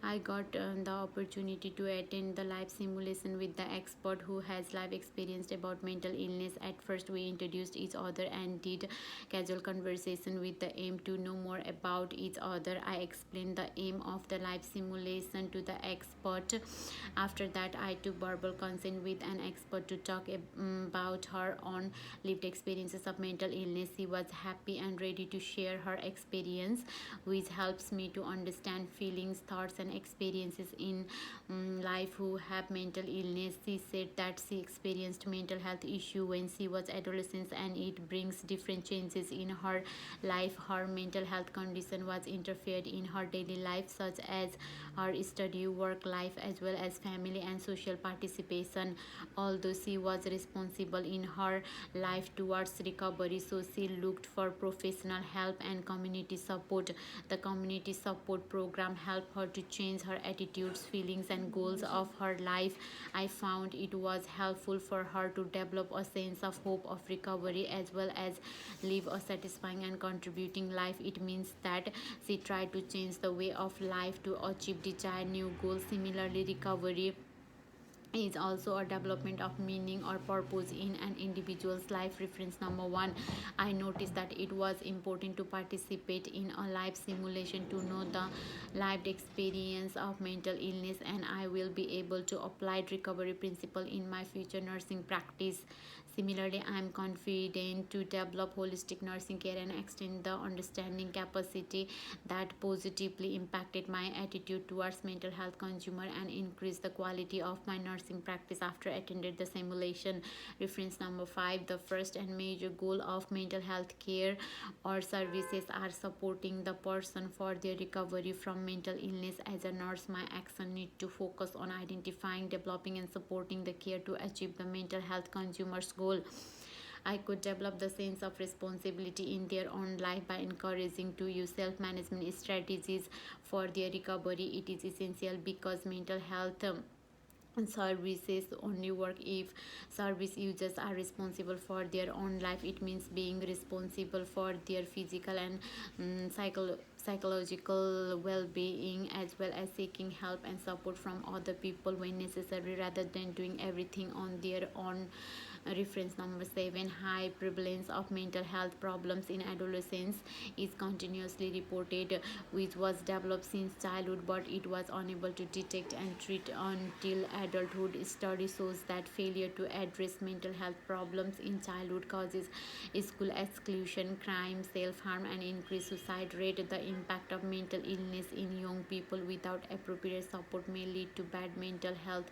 I got the opportunity to attend the live simulation with the expert who has live experience about mental illness. At first, we introduced each other and did casual conversation with the aim to know more about each other. I explained the aim of the live simulation to the expert. After that, I took verbal consent with an expert to talk about her own lived experiences of mental illness. She was happy and ready to share her experience, which helps me to understand feelings, thoughts, and experiences in life who have mental illness. She said that she experienced mental health issue when she was adolescent and it brings different changes in her life. Her mental health condition was interfered in her daily life, such as her study, work life, as well as family and social participation. Although she was responsible in her life towards recovery, so she looked for professional help and community support. The community support program helped her to change her attitudes, feelings, and goals of her life. I found it was helpful for her to develop a sense of hope of recovery as well as live a satisfying and contributing life. It means that she tried to change the way of life to achieve desired new goals. Similarly, recovery is also a development of meaning or purpose in an individual's life. Reference number one, I noticed that it was important to participate in a life simulation to know the lived experience of mental illness, and I will be able to apply recovery principle in my future nursing practice. Similarly, I am confident to develop holistic nursing care and extend the understanding capacity that positively impacted my attitude towards mental health consumer and increase the quality of my nursing practice after attended the simulation. Reference number 5, the first and major goal of mental health care or services are supporting the person for their recovery from mental illness. As a nurse, my action need to focus on identifying, developing, and supporting the care to achieve the mental health consumer's goal. I could develop the sense of responsibility in their own life by encouraging to use self-management strategies for their recovery. It is essential because mental health services only work if service users are responsible for their own life. It means being responsible for their physical and psychological well-being, as well as seeking help and support from other people when necessary rather than doing everything on their own. Reference number 7, high prevalence of mental health problems in adolescence is continuously reported, which was developed since childhood but it was unable to detect and treat until adulthood. Study shows that failure to address mental health problems in childhood causes school exclusion, crime, self-harm, and increased suicide rate. The impact of mental illness in young people without appropriate support may lead to bad mental health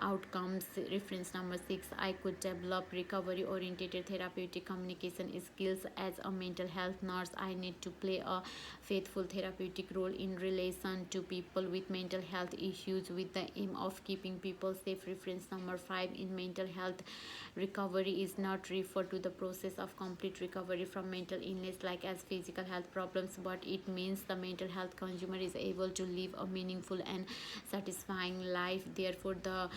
outcomes. Reference number 6, I could develop recovery oriented therapeutic communication skills. As a mental health nurse, I need to play a faithful therapeutic role in relation to people with mental health issues with the aim of keeping people safe. Reference number 5, in mental health, recovery is not referred to the process of complete recovery from mental illness like as physical health problems, but it means the mental health consumer is able to live a meaningful and satisfying life. Therefore, the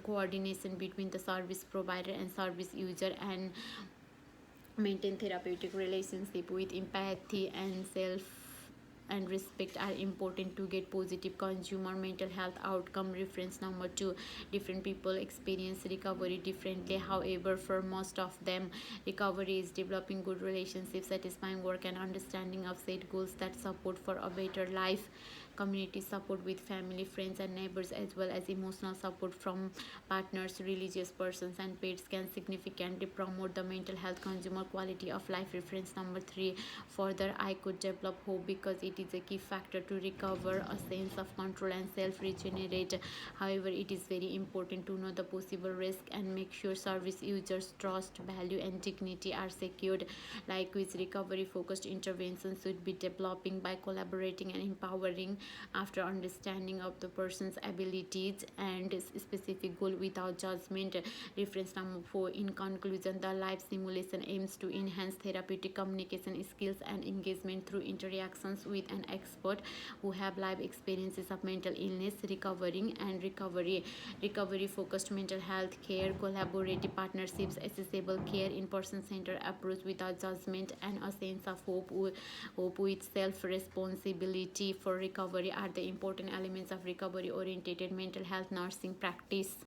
coordination between the service provider and service user and maintain therapeutic relationship with empathy and self and respect are important to get positive consumer mental health outcome. Reference number 2, different people experience recovery differently. However, for most of them, recovery is developing good relationships, satisfying work, and understanding of set goals that support for a better life. Community support with family, friends, and neighbors, as well as emotional support from partners, religious persons, and pets can significantly promote the mental health consumer quality of life. Reference number 3, further, I could develop hope because it is a key factor to recover a sense of control and self regenerate. However, it is very important to know the possible risk and make sure service users trust, value, and dignity are secured. Likewise, recovery focused interventions should be developing by collaborating and empowering after understanding of the person's abilities and specific goal without judgment. Reference number 4, in conclusion, the life simulation aims to enhance therapeutic communication skills and engagement through interactions with an expert who have life experiences of mental illness, recovering and recovery focused mental health care, collaborative partnerships, accessible care, in person centered approach without judgment, and a sense of hope with self responsibility for recovery recovery are the important elements of recovery oriented mental health nursing practice.